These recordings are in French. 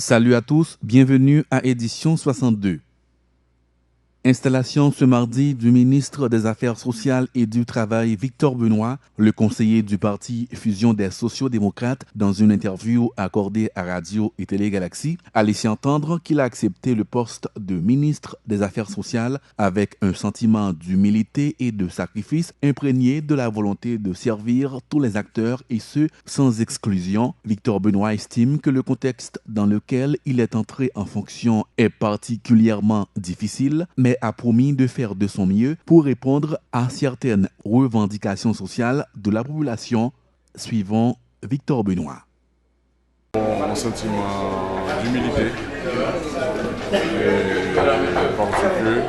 Salut à tous, bienvenue à édition 62. Installation ce mardi du ministre des Affaires sociales et du Travail Victor Benoît, le conseiller du parti Fusion des sociaux-démocrates, dans une interview accordée à Radio et Télé Galaxie, a laissé entendre qu'il a accepté le poste de ministre des Affaires sociales avec un sentiment d'humilité et de sacrifice imprégné de la volonté de servir tous les acteurs et ceux sans exclusion. Victor Benoît estime que le contexte dans lequel il est entré en fonction est particulièrement difficile, mais a promis de faire de son mieux pour répondre à certaines revendications sociales de la population. Suivant Victor Benoît. Un sentiment d'humilité parce que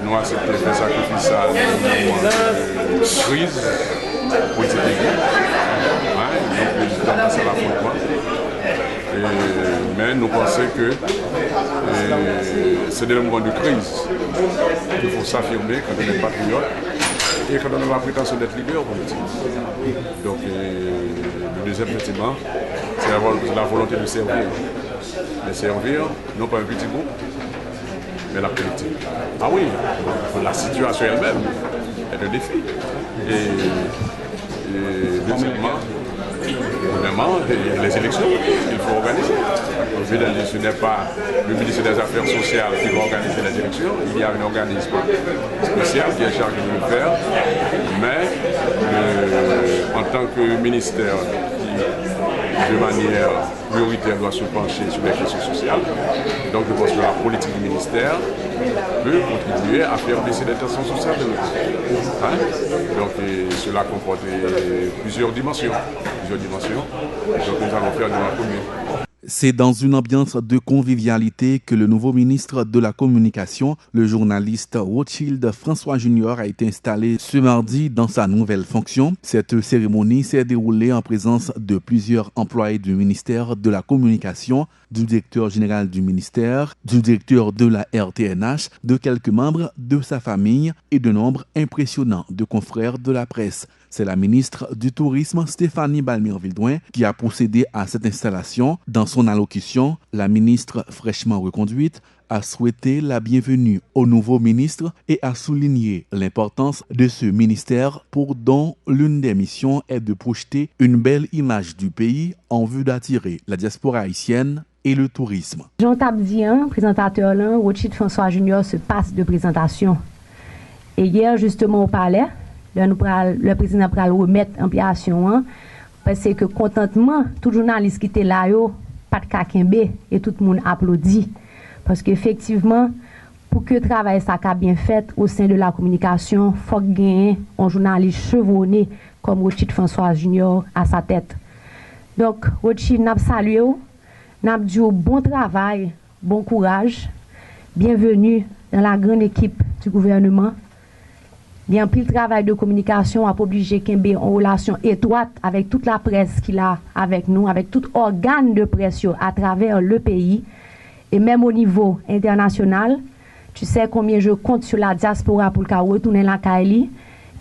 nous acceptons de faire sacrifice à une crise politique. Donc le président passe à l'affrontement. Mais nous pensons que c'est des moments de crise qu'il faut s'affirmer quand on est patriote et quand on a la prétention d'être leader politique. Donc le deuxième sentiment, c'est la volonté de servir. De servir, non pas un petit groupe, mais la politique. Ah oui, la situation elle-même est un défi. Et deuxièmement, vraiment, les élections, il faut organiser. Évidemment, ce n'est pas le ministre des Affaires sociales qui va organiser les élections. Il y a un organisme spécial qui est chargé de le faire. Mais en tant que ministère qui, de manière prioritaire, doit se pencher sur les questions sociales, donc je pense que la politique du ministère peut contribuer à faire baisser les tensions sociales de notre pays. Donc cela comporte plusieurs dimensions. Donc nous allons faire de la commune. C'est dans une ambiance de convivialité que le nouveau ministre de la Communication, le journaliste Rothschild François Junior, a été installé ce mardi dans sa nouvelle fonction. Cette cérémonie s'est déroulée en présence de plusieurs employés du ministère de la Communication, du directeur général du ministère, du directeur de la RTNH, de quelques membres de sa famille et de nombre impressionnant de confrères de la presse. C'est la ministre du Tourisme, Stéphanie Balmire-Vildouin, qui a procédé à cette installation. Dans son allocution, la ministre fraîchement reconduite a souhaité la bienvenue au nouveau ministre et a souligné l'importance de ce ministère pour dont l'une des missions est de projeter une belle image du pays en vue d'attirer la diaspora haïtienne et le tourisme. Jean Tabdien, présentateur là, Rothschild François Junior se passe de présentation. Et hier, justement, au palais, le président pral remettre en piation parce que contentement tout journaliste qui était là pas de kakembe et tout le monde applaudit parce qu'effectivement pour que le travail ça a bien fait au sein de la communication faut gagner un journaliste chevronné comme Rothschild François Junior à sa tête. Donc Rothschild n'a salué, n'a dit bon travail, bon courage, bienvenue dans la grande équipe du gouvernement. Bien pris le travail de communication a obligé Kembe en relation étroite avec toute la presse qu'il a avec nous, avec tout organe de presse à travers le pays et même au niveau international. Tu sais combien je compte sur la diaspora pour qu'elle retourne la Kaili.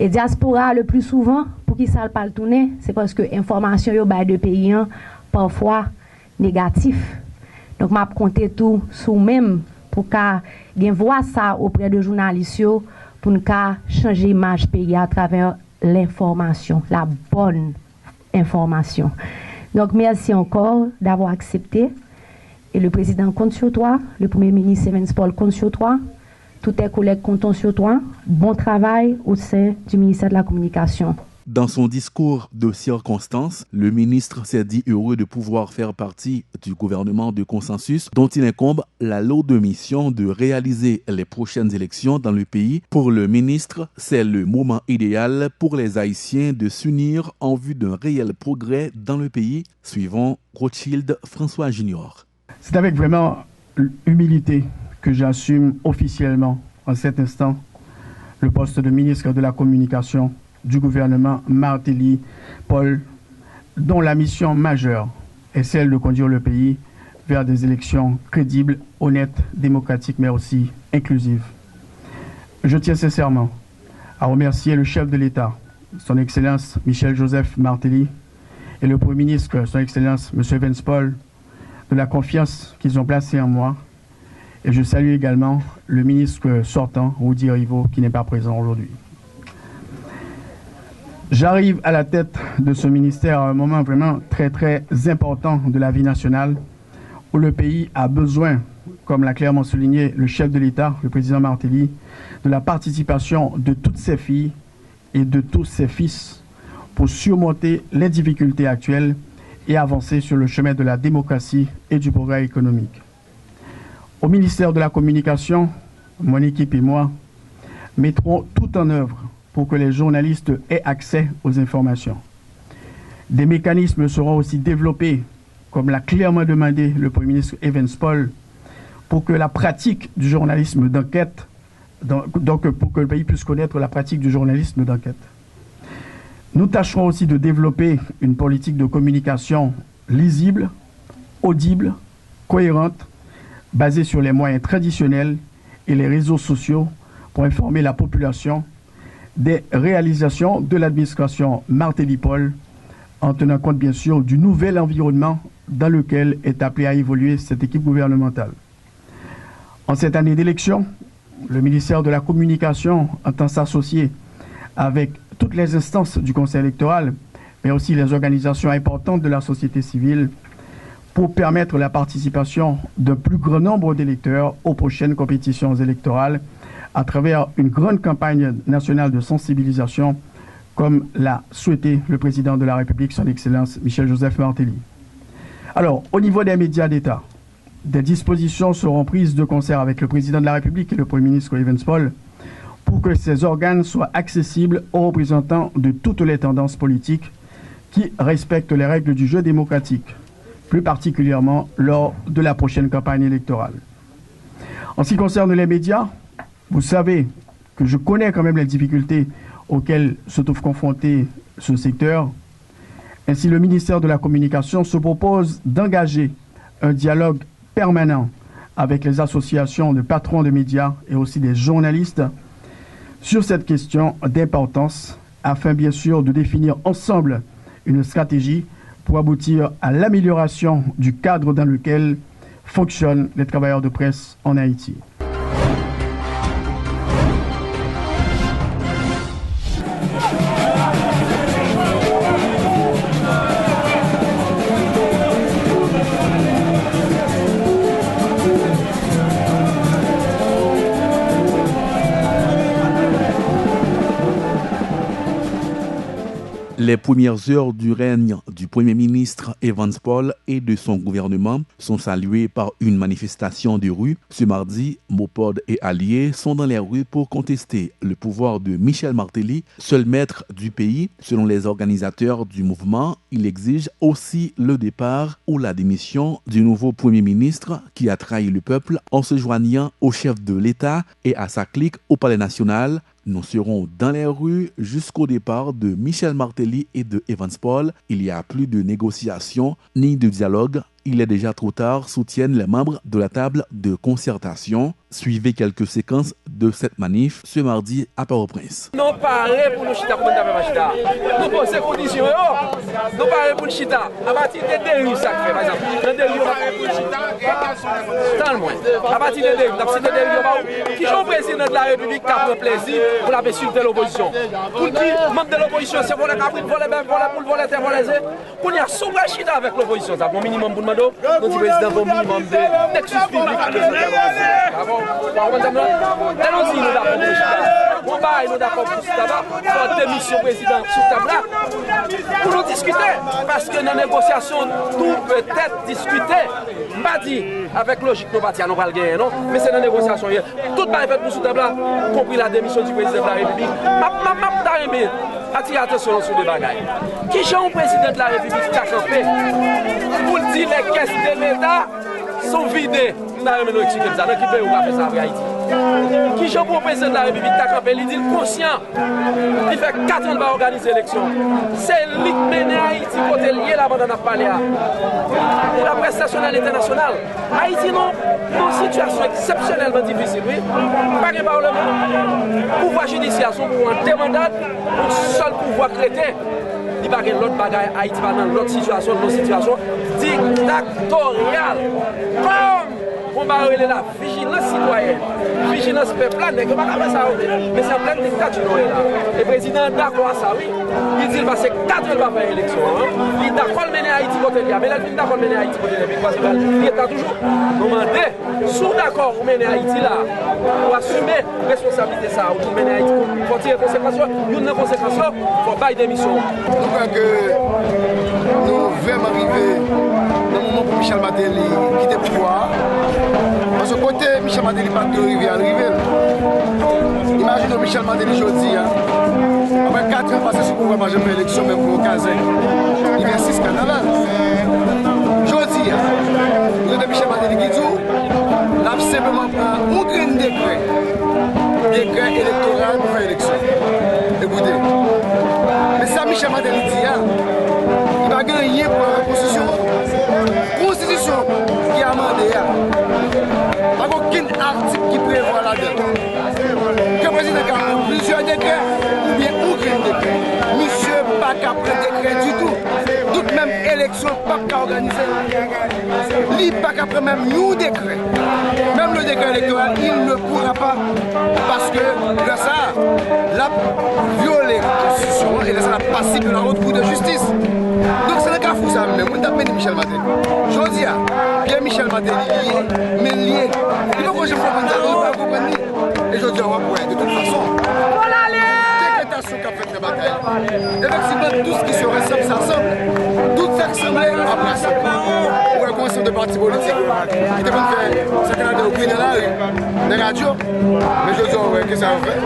Et diaspora le plus souvent, pour qui ça ne pas tourner, c'est parce que l'information de pays parfois négatif. Donc m'a compté tout sous même pour qu'elle voit ça auprès de journalistes pour nous changer l'image pays à travers l'information, la bonne information. Donc, merci encore d'avoir accepté. Et le président compte sur toi, le premier ministre Evans Paul compte sur toi, tous tes collègues comptent sur toi. Bon travail au sein du ministère de la Communication. Dans son discours de circonstance, le ministre s'est dit heureux de pouvoir faire partie du gouvernement de consensus dont il incombe la lourde mission de réaliser les prochaines élections dans le pays. Pour le ministre, c'est le moment idéal pour les Haïtiens de s'unir en vue d'un réel progrès dans le pays. Suivant Rothschild François Junior. C'est avec vraiment humilité que j'assume officiellement en cet instant le poste de ministre de la Communication du gouvernement Martelly Paul, dont la mission majeure est celle de conduire le pays vers des élections crédibles, honnêtes, démocratiques, mais aussi inclusives. Je tiens sincèrement à remercier le chef de l'État, son Excellence Michel Joseph Martelly, et le Premier ministre, son Excellence M. Evans Paul, de la confiance qu'ils ont placée en moi. Et je salue également le ministre sortant, Rudy Rivo, qui n'est pas présent aujourd'hui. J'arrive à la tête de ce ministère à un moment vraiment très très important de la vie nationale, où le pays a besoin, comme l'a clairement souligné le chef de l'État, le président Martelly, de la participation de toutes ses filles et de tous ses fils pour surmonter les difficultés actuelles et avancer sur le chemin de la démocratie et du progrès économique. Au ministère de la Communication, mon équipe et moi mettrons tout en œuvre pour que les journalistes aient accès aux informations. Des mécanismes seront aussi développés, comme l'a clairement demandé le Premier ministre Evans Paul, pour que la pratique du journalisme d'enquête, donc pour que le pays puisse connaître la pratique du journalisme d'enquête. Nous tâcherons aussi de développer une politique de communication lisible, audible, cohérente, basée sur les moyens traditionnels et les réseaux sociaux pour informer la population des réalisations de l'administration Martelly-Paul, en tenant compte bien sûr du nouvel environnement dans lequel est appelée à évoluer cette équipe gouvernementale. En cette année d'élection, le ministère de la Communication entend s'associer avec toutes les instances du Conseil électoral, mais aussi les organisations importantes de la société civile, pour permettre la participation d'un plus grand nombre d'électeurs aux prochaines compétitions électorales à travers une grande campagne nationale de sensibilisation, comme l'a souhaité le président de la République, son Excellence Michel-Joseph Martelly. Alors, au niveau des médias d'État, des dispositions seront prises de concert avec le président de la République et le Premier ministre Evans Paul pour que ces organes soient accessibles aux représentants de toutes les tendances politiques qui respectent les règles du jeu démocratique, plus particulièrement lors de la prochaine campagne électorale. En ce qui concerne les médias, vous savez que je connais quand même les difficultés auxquelles se trouve confronté ce secteur. Ainsi, le ministère de la Communication se propose d'engager un dialogue permanent avec les associations de patrons de médias et aussi des journalistes sur cette question d'importance, afin bien sûr de définir ensemble une stratégie pour aboutir à l'amélioration du cadre dans lequel fonctionnent les travailleurs de presse en Haïti. Les premières heures du règne du Premier ministre Evans Paul et de son gouvernement sont saluées par une manifestation de rue. Ce mardi, Mopod et alliés sont dans les rues pour contester le pouvoir de Michel Martelly, seul maître du pays. Selon les organisateurs du mouvement, il exige aussi le départ ou la démission du nouveau Premier ministre qui a trahi le peuple en se joignant au chef de l'État et à sa clique au Palais national. Nous serons dans les rues jusqu'au départ de Michel Martelly et de Evans Paul. Il n'y a plus de négociations ni de dialogue. Il est déjà trop tard, soutiennent les membres de la table de concertation. Suivez quelques séquences de cette manif ce mardi à Port-au-Prince. Nous parlons pour nous chita pour nous chita. Nous posons conditions. Nous parlons pour nous chita. À partir de dérives, ça fait par exemple. Dans dérives, on va pour chita. Tant le moins. À partir de dérives, dans cette dérive, qui sont président de la République qui a pris plaisir pour la insulter l'opposition. Pour dire, membre de l'opposition, c'est pour les caprices, pour les bêtes, pour les poules, pour les terres, pour les œufs. Qu'on y a souvent chita avec l'opposition. Ça, mon minimum pour demander. Nous disons président au minimum de nexus public. On va nous d'accord pour la démission président sur table pour nous discuter. Parce que dans la négociation, tout peut être discuté. Pas dit avec logique, nous ne pas le gagner, non? Mais c'est dans la négociation. Tout va être fait pour sous table, y compris la démission du président de la République. Attirez attention sur les bagailles. Qui est le président de la République qui a campé pour dire les caisses de l'État sont vidées? Nous n'avons pas expliqué ça. Dans quel pays on va faire ça en Haïti? Qui j'en pour le président de la République t'a campé, il dit conscient. Il fait 4 ans de organiser l'élection. C'est lui qui mène Haïti côté lié là pendant la parlé. Pour la presse nationale et internationale. Haïti non, dans une situation exceptionnellement difficile, oui. Pas de parlement. Pouvoir judiciaire, son pouvoir demandable, pour seul pouvoir chrétien. Il n'y a pas l'autre bagaille Haïti dans l'autre situation, dans une situation dictatoriale. Comme on va relayer la vigilance citoyenne, vigilance peuplade, mais c'est en pleine dictature. Le président est d'accord à ça, oui. Il dit qu'il va faire 4 ans de faire l'élection. Il est d'accord de mener Haïti côté de mais là, il est d'accord de mener Haïti côté de il est toujours demandé, sous d'accord pour mener Haïti là, pour assumer la responsabilité ça, pour mener Haïti, pour tirer conséquences, une conséquence, pour bailler des missions. Je crois que nous sommes vraiment arrivés dans le moment où Michel Martelly quitte le pouvoir. Parce que côté Michel Martelly pas de arriver. Imaginez Michel Martelly aujourd'hui, après 4 ans passés sur le pouvoir, j'ai fait l'élection même pour Kazin. Il y a 6 canals. Aujourd'hui, vous avez Michel Martelly qui dit, là simplement prend un grand décret électoral pour faire l'élection. Écoutez, mais ça Michel Martelly dit, il va gagner pour la constitution qui a amendé. Il n'y a aucun article qui prévoit là-dedans. Que le président a plusieurs décrets ou bien aucun décret. Monsieur pas qu'à prendre décret du tout. Toute même élection pas qu'à organiser. Il pas qu'à prendre même un décret. Même le décret électoral, il ne pourra pas. Parce que le ça l'a violé la constitution et ça l'a passé de la haute cour de justice. Donc c'est le cas fou ça même. On t'appelle Michel Martelly. Je dis, bien Michel Martelly lié, mais lié. Il faut que je comprenne ça, il ne faut pas comprendre. Et je dis, on va pouvoir, de toute façon. Décrétation qu'a fait la bataille. Effectivement, tout ce qui se ressemble, ça ressemble. Tout ça qui semblait après ça. Ou un conseil de parti politique. Qui était venu faire ce canal de l'opinion dans la rue, dans la radio. Mais je dis, qu'est-ce que ça va faire?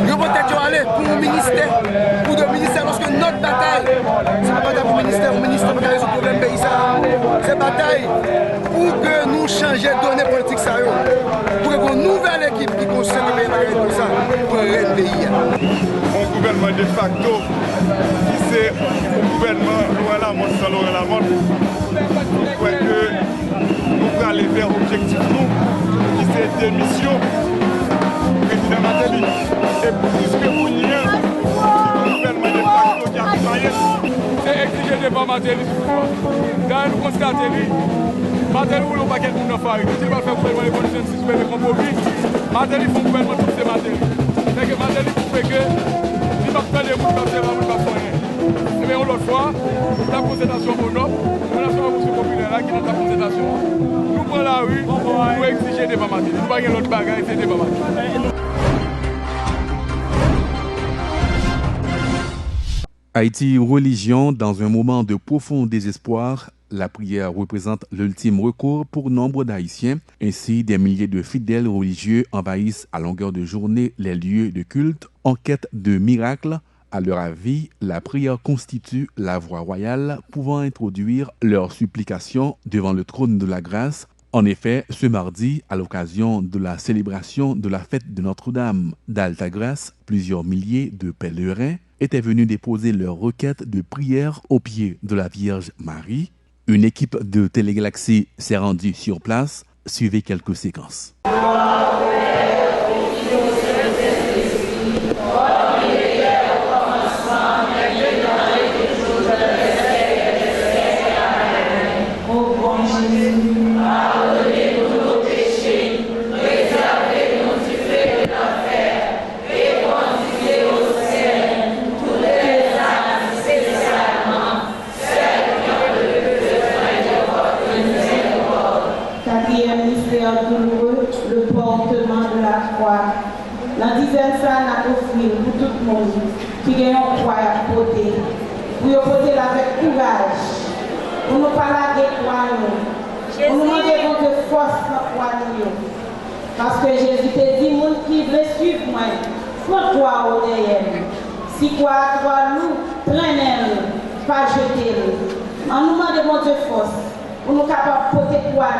Je vais peut-être aller pour le ministère, pour le ministère, parce que notre bataille, c'est pas bataille pour le ministère qui a résoudre le problème pays. C'est une bataille pour que nous changions de données politiques, pour que une nouvelle équipe qui concerne le pays comme ça, pour le pays. Un gouvernement de facto, qui c'est un gouvernement Laurent Lamothe sans Laurent Lamothe, pour que nous allons aller vers l'objectif nous, qui c'est démission. Président Martelly. Et puisque vous n'y êtes, le gouvernement de facto qui a travaillé, c'est exigé devant Martelly. Quand nous constatons, Martelly ou le paquet de nous faire, il va faire gouvernement de conditions de suspendre le compromis. Martelly font gouvernement tout c'est Martelly. C'est que Martelly fait que il va faire des mots comme ça, il va faire rien. Et bien l'autre fois, la concertation au nord, on a fait un conseil populaire là qui est dans la concertation. Nous prenons la rue pour exiger devant Martelly. Nous ne pouvons pas l'autre bagaille, c'est devant Martelly. Haïti religion, dans un moment de profond désespoir, la prière représente l'ultime recours pour nombre d'Haïtiens. Ainsi, des milliers de fidèles religieux envahissent à longueur de journée les lieux de culte en quête de miracles. À leur avis, la prière constitue la voie royale pouvant introduire leurs supplications devant le trône de la grâce. En effet, ce mardi, à l'occasion de la célébration de la fête de Notre-Dame d'Altagrace, plusieurs milliers de pèlerins étaient venus déposer leurs requêtes de prière aux pieds de la Vierge Marie. Une équipe de Télégalaxie s'est rendue sur place. Suivez quelques séquences. Le portement de la croix. La dizaine ça n'a offert pour tout le monde qui a une croix à porter. Pour porter avec courage. Pour ne pas la croix. Pour nous demander de force dans la croix. Parce que Jésus te dit, monde qui veut suivre moi, prends croix au derrière. Si croix nous traîner, pas jeter. En nous demandant de force. Pour nous capables de porter croix.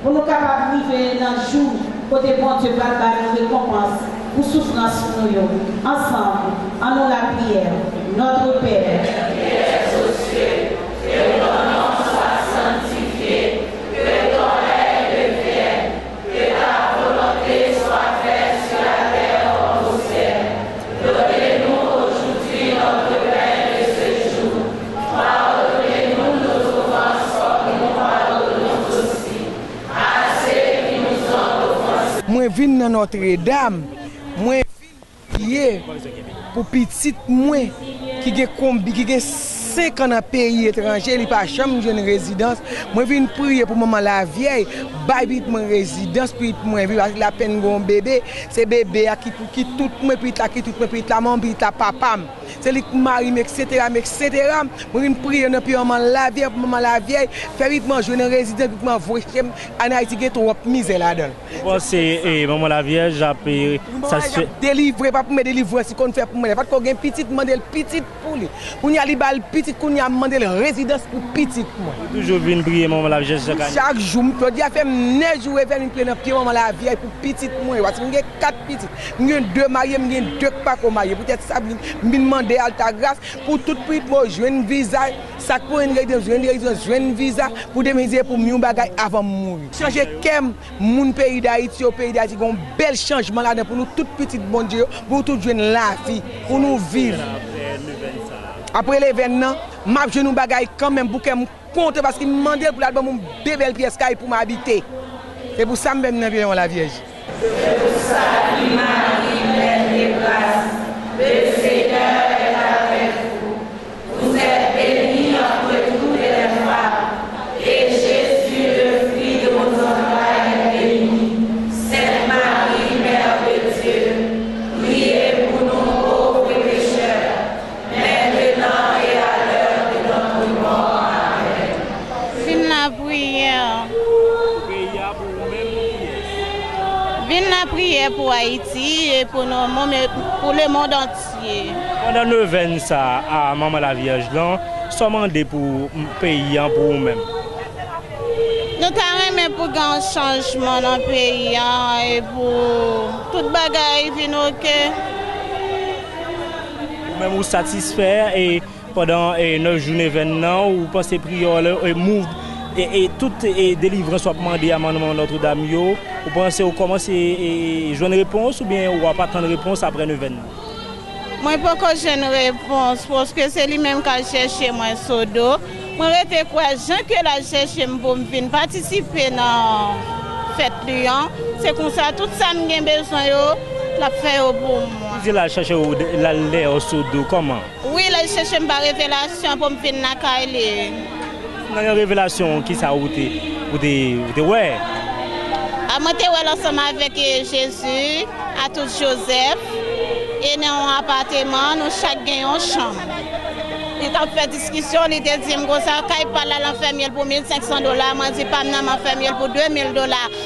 Pour nous capables de vivre dans le jour côté bon Dieu va nous récompense pour souffrance nous yo. Ensemble, en nous la prière. Notre Père, qui es aux cieux, que ton nom soit sanctifié, que ton règne vienne, que ta volonté soit faite sur la terre comme au ciel. Donnez-nous aujourd'hui notre pain de ce jour. Pardonnez-nous nos offenses comme nous pardonnons aussi à ceux qui nous ont offensés. Moi, je viens dans Notre-Dame. Moi, je viens pour petit moi qui a 5 ans dans pays étranger, il pas jamais une résidence. Moi, je viens prier pour maman la vieille, baby pour mon résidence, puis moi vivre avec la peine mon bébé, c'est bébé qui tout moi puis qui tout moi puis la maman puis la papa. C'est lui qui marie etc. Moi viens prier dans puis maman la vieille, pour maman la vieille, faire vite manger une résidence puis m'envoyer en Haïti qui trop misère là-dedans. Bon c'est maman la vieille, j'ai ça se délivrer pas pour me délivrer si qu'on fait pour moi, pas qu'on gagne petite demander petite pour lui. On y a li bal petite qu'on y a demandé résidence pour petite moi. Toujours venir prier maman la vieille chaque jour, je dis à faire 9 jours et faire une pleine pied maman la vieille pour petite moi parce que j'ai 4 petites. J'ai 2 mariés, j'ai 2 pas mariés. Peut-être ça me demander alta grâce pour tout petite moi jouer un visa, ça pour une résidence, jouer un visa pour déménager pour mieux bagaille avant mourir. Changer kem mon pays d'Haïti au pays d'Haïti un bel changement là pour nous toutes petites bon Dieu, pour tout jouer la vie, pour nous vivre. Après l'événement, m'a je nous bagaille quand même pour que me compte parce qu'il me demandait pour l'album une belle pièce pour m'habiter. C'est pour ça même dans la Vierge. C'est pour ça qu'il Marie pleine de grâce. Le Seigneur est avec vous. Vous êtes bénie entre toutes les femmes. Et Jésus, le fruit de vos entrailles, est béni. Sainte Marie, Mère de Dieu, priez pour nous pauvres pécheurs, maintenant et à l'heure de notre mort. Amen. Viens la prière. Viens la prière pour Haïti et pour le monde entier. Pendant le 20 ça à maman la Vierge là, seulement pour le pays pour nous-mêmes. Nous avons pour un changement dans le pays et pour toute bagaille que même vous satisfaire et pendant 9 journées 20 ou pensez prière et toute délivrance soit demandée à Notre-Dame, vous pensez au commencer à jouer une réponse ou bien on va pas attendre réponse après 9 ans? Moi pas que j'ai une réponse parce que c'est lui-même qui a cherché moi sodo. Moi rete quoi Jean que la chercher pour venir participer dans fête Lyon. C'est comme ça tout ça me gain besoin la faire pour moi. Vous la chercher la l'air au sodo comment? Oui, la chercher ma révélation pour me venir na Kaili. Dans une révélation qui ça ou te ouais. À monter ensemble avec Jésus, à tout Joseph, et dans un appartement, nous chaque gagnons une chambre. Il a fait discussion, il a dit que ça il parle à l'infirmière pour $1,500, moi je dis pas à l'infirmière pour $2,000.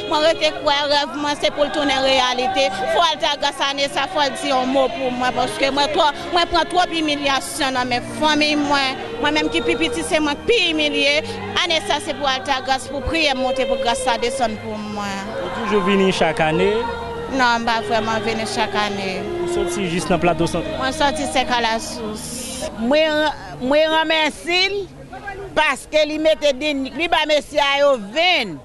Moi je quoi rêve moi c'est pour tourner réalité. Faut alta grâce à ça faut dire un mot pour moi parce que moi prends trop d'humiliation dans mes familles moi même qui petit c'est moi qui humilié. Année ça c'est pour alta grâce pour prier monter pour grâce ça descendre pour moi. Toujours venir chaque année? Non, pas vraiment venir chaque année. Vous sortez juste dans le plateau centre? Moi sorti c'est à la source. Moi remercie parce que lui mettait lui ba monsieur a vinn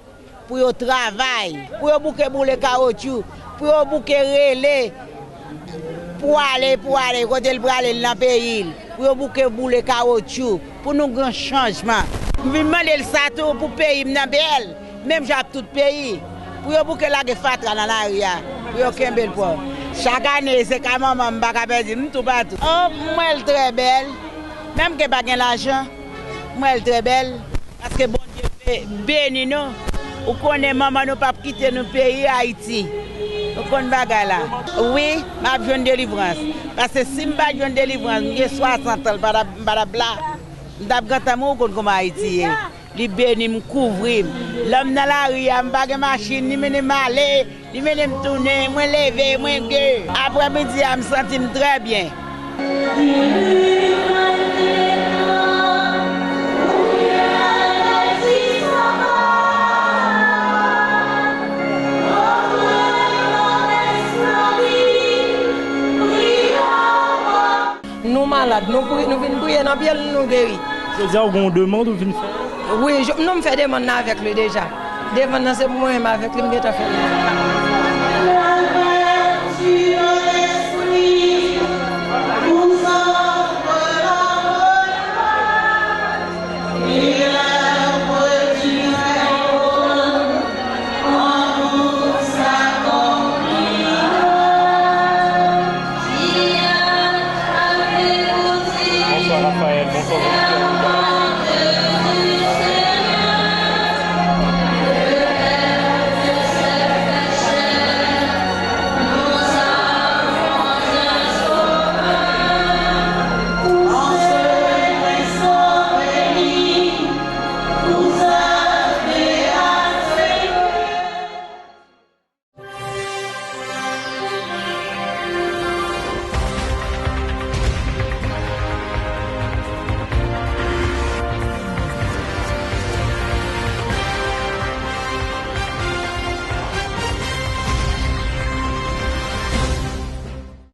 pour le travail, pour bouquer boule caoutchouc, pour bouquer relais pour aller côté le aller dans pays, pour bouquer boule caoutchouc pour nous grand changement. Je demander ça pour pays dans belle, même j'ai tout pays pour bouquer la fatra dans l'aria, pour kembel pour. Chaque année, c'est quand maman m'a dit tout partout. Oh, moi elle très belle. Même que pas l'argent, moi elle très belle. Parce que bon Dieu béni nous. Ou connaît maman nous pas quitter nos pays Haïti. Ou connaît bagarre là. Oui, m'a besoin de délivrance. Parce que si m'a besoin de délivrance, j'ai 60 ans para bla. M'dap gata mou comme Haïti. Li béni me couvrir. L'homme dans la rue, m'a pas machine, ni me aller. Il me tourner, moi lever, moi gueux. Après-midi, je me sens très bien. malade. Nous venons prier dans le pied, nous guérir. Je veux dire, on demande ou venir faire? Oui, nous me fais des demandes avec lui déjà. Des demandes, c'est pour moi-même avec lui, je me fais.